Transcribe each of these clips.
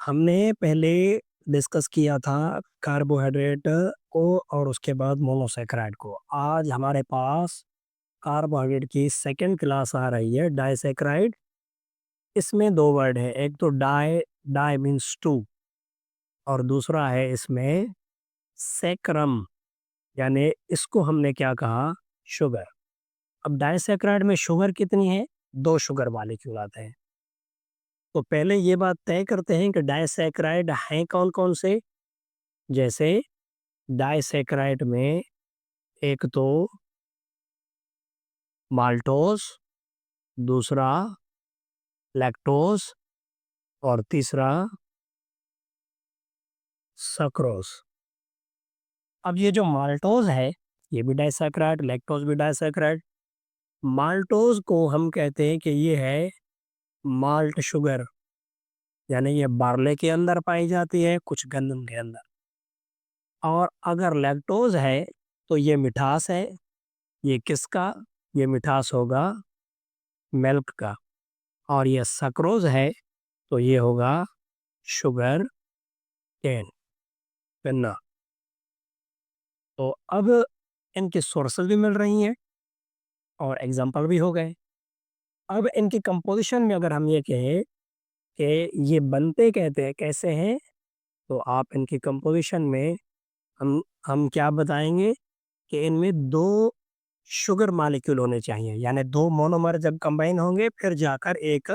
हमने पहले डिस्कस किया था कार्बोहाइड्रेट को और उसके बाद मोनोसैकेराइड को। आज हमारे पास कार्बोहाइड्रेट की सेकंड क्लास आ रही है डाइसैकेराइड। इसमें 2 वर्ड है, एक तो डाई, डाई मीन्स 2 और दूसरा है इसमें सैकरम, यानी इसको हमने क्या कहा, शुगर। अब डाइसैकेराइड में शुगर कितनी है? 2 शुगर मॉलिक्यूल आते हैं। तो पहले ये बात तय करते हैं कि डाइसैकेराइड हैं कौन-कौन से? जैसे डाइसैकेराइड में एक तो माल्टोस, दूसरा लैक्टोस और तीसरा सक्रोस। अब ये जो माल्टोस है, ये भी डाइसैकेराइड, लैक्टोस भी डाइसैकेराइड। माल्टोस को हम कहते हैं कि ये है माल्ट शुगर, यानी ये बार्ले के अंदर पाई जाती है, कुछ गंदम के अंदर। और अगर लैक्टोस है, तो ये मिठास है। ये किसका? ये मिठास होगा मिल्क का। और ये सक्रोज है, तो ये होगा शुगर केन, गन्ना। तो अब इनकी सोर्सेज भी मिल रही हैं और एग्जाम्पल भी हो गए। अब इनकी कंपोजिशन में अगर हम ये कहें कि ये बनते कहते हैं कैसे हैं, तो आप इनकी कंपोजिशन में हम हम क्या बताएंगे कि इनमें 2 शुगर मॉलिक्यूल होने चाहिए, यानी 2 मोनोमर जब कंबाइन होंगे फिर जाकर एक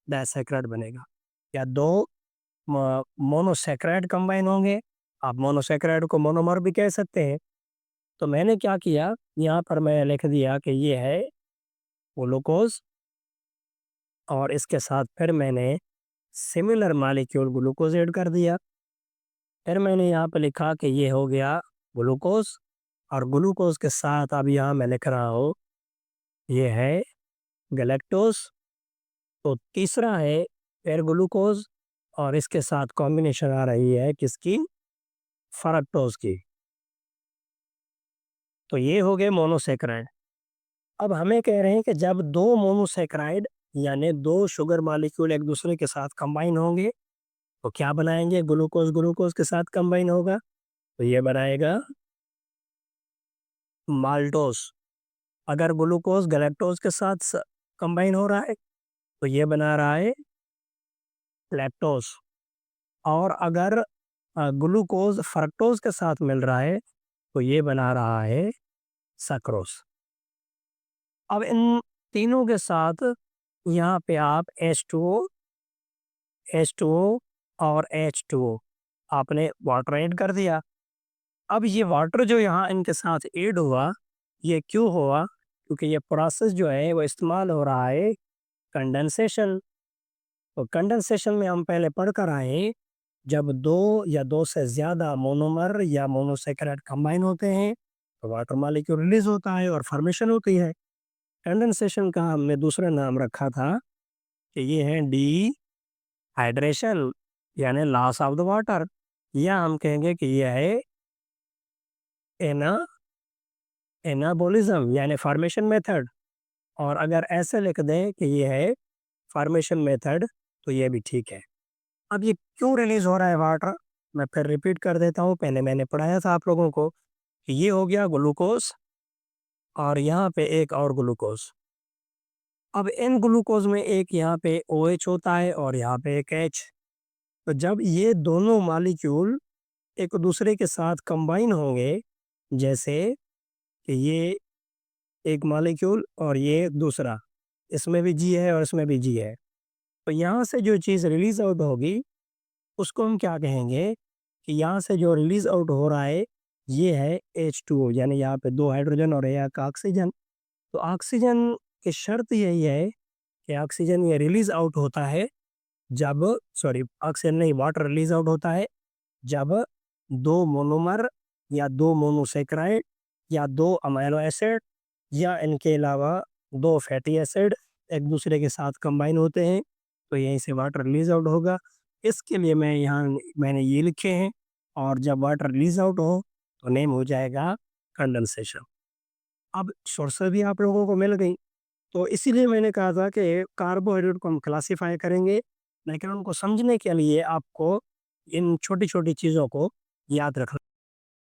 डाइसैकेराइड बनेगा, या 2 मोनोसैकेराइड कंबाइन होंगे। आप मोनोसैकेराइड को मोनोमर भी कह सकते हैं। तो मैंने क्या किया, यहाँ पर मैं लिख दिया कि ये है ग्लूकोज और इसके साथ फिर मैंने सिमिलर मॉलिक्यूल ग्लूकोज ऐड कर दिया। फिर मैंने यहाँ पे लिखा कि ये हो गया ग्लूकोज, और ग्लूकोज के साथ अब यहाँ मैं लिख रहा हूँ ये है गैलेक्टोज। तो तीसरा है फिर ग्लूकोज और इसके साथ कॉम्बिनेशन आ रही है किसकी? फ्रक्टोज की। तो ये हो गए मोनोसैकेराइड। अब हमें कह रहे हैं कि जब 2 मोनोसैकेराइड यानी 2 शुगर मॉलिक्यूल एक दूसरे के साथ कंबाइन होंगे, तो क्या बनाएंगे? ग्लूकोज ग्लूकोज के साथ कंबाइन होगा, तो ये बनाएगा माल्टोस। अगर ग्लूकोज गैलेक्टोज के साथ कंबाइन हो रहा है, तो ये बना रहा है लैक्टोस। और अगर ग्लूकोज फ्रक्टोज के साथ मिल रहा है, तो ये बना रहा है सक्रोज। अब इन तीनों के साथ यहाँ पे आप H2O, H2O और H2O आपने वाटर ऐड कर दिया। अब ये वाटर जो यहाँ इनके साथ ऐड हुआ, ये क्यों हुआ? क्योंकि ये प्रोसेस जो है वो इस्तेमाल हो रहा है कंडेंसेशन। तो कंडेंसेशन में हम पहले पढ़ कर आए, जब 2 या 2 से ज़्यादा मोनोमर या मोनोसैकेराइड कंबाइन होते हैं, तो वाटर मॉलिक्यूल रिलीज़ होता है और फॉर्मेशन होती है। कंडेंसेशन का हमने दूसरा नाम रखा था कि ये है डिहाइड्रेशन, यानी लॉस ऑफ द वाटर, या हम कहेंगे कि ये है एना एनाबोलिज्म यानी फॉर्मेशन मेथड। और अगर ऐसे लिख दें कि ये है फॉर्मेशन मेथड, तो ये भी ठीक है। अब ये क्यों रिलीज हो रहा है वाटर? मैं फिर रिपीट कर देता हूँ, पहले मैंने पढ़ाया था आप लोगों को कि ये हो गया ग्लूकोज और यहाँ पे एक और ग्लूकोज। अब इन ग्लूकोज में एक यहाँ पे OH होता है और यहाँ पे एक H। तो जब ये दोनों मॉलिक्यूल एक दूसरे के साथ कंबाइन होंगे, जैसे कि ये एक मॉलिक्यूल और ये दूसरा, इसमें भी G है और इसमें भी G है, तो यहाँ से जो चीज़ रिलीज आउट होगी उसको हम क्या कहेंगे कि यहाँ से जो रिलीज आउट हो रहा है ये है H2O, यानी यहाँ पे 2 हाइड्रोजन और एक ऑक्सीजन। तो ऑक्सीजन की शर्त यही है कि ऑक्सीजन ये रिलीज आउट होता है जब, सॉरी ऑक्सीजन नहीं, वाटर रिलीज आउट होता है जब 2 मोनोमर या 2 मोनोसैकेराइड या 2 अमीनो एसिड या इनके अलावा 2 फैटी एसिड एक दूसरे के साथ कंबाइन होते हैं, तो यहीं से वाटर रिलीज आउट होगा। इसके लिए मैंने ये लिखे हैं, और जब वाटर रिलीज आउट हो तो नेम हो जाएगा कंडेंसेशन। अब सोर्सेज भी आप लोगों को मिल गई, तो इसीलिए मैंने कहा था कि कार्बोहाइड्रेट को हम क्लासिफाई करेंगे लेकिन उनको समझने के लिए आपको इन छोटी-छोटी चीज़ों को याद रखना